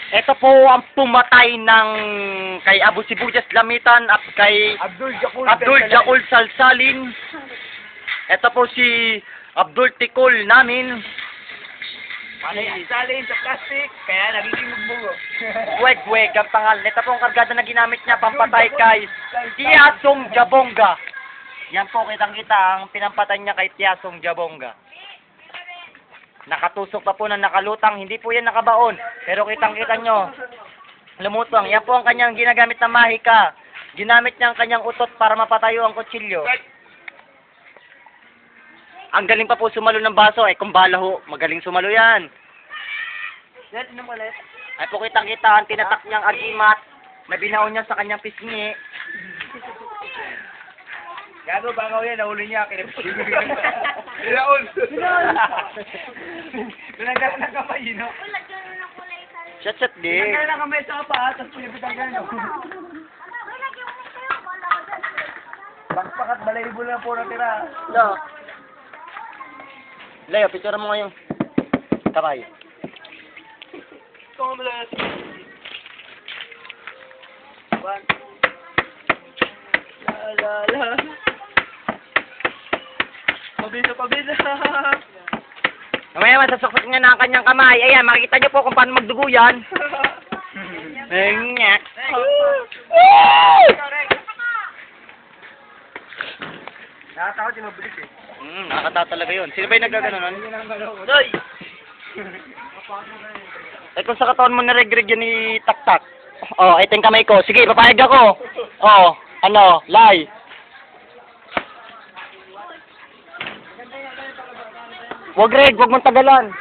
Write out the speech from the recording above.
Ito po ang pumatay ng kay Abu Sibuyas Lamitan at kay Abdul Jakul Salsalin. Ito po si Abdul Tikol namin. Salin sa plastic, kaya nagiging magbugo. Weg, ang pangalan. Ito po ang kargada na ginamit niya pampatay kay Tiasong Jabonga. Yan po, kitang-kita ang pinampatay niya kay Tiasong Jabonga. Nakatusok pa po na nakalutang, hindi po yan nakabaon. Pero kitang-kita nyo, lumutang. Yan po ang kanyang ginagamit na mahika. Ginamit niya ang kanyang utot para mapatayo ang kutsilyo. Ang galing pa po sumalo ng baso, kung bala ho, magaling sumalo yan. Yan, inom ulit. Ay po kitang-kita ang tinatak niyang agimat na binaon niya sa kanyang pisngi. Gago, bangaw yan, nahuli niya. Ilaon! Pinagdala ng kamay, you know? Shot di. Pinagdala ng kamay sa kapa, tapos pinapitan ka, no? Bakpak at balaybo na po natira. No. Leo, picture mo ngayong kamay. Ito nga mula natin. La. Pabila. Mamaya masasaksak niya na ang kanyang kamay. Ayan, makikita niyo po kung paano magdugo yan. Ngyak. Nakatakot yung mabilis eh. Nakakatawa talaga yun. Sino ba yung nagagano'n? Doy! Kung sa katawan mo naregrig yan ni Tak-Tak. Oh, ito yung kamay ko. Sige, papayag ako. Oh, lay. Wag, Reg, wag mong tagalan.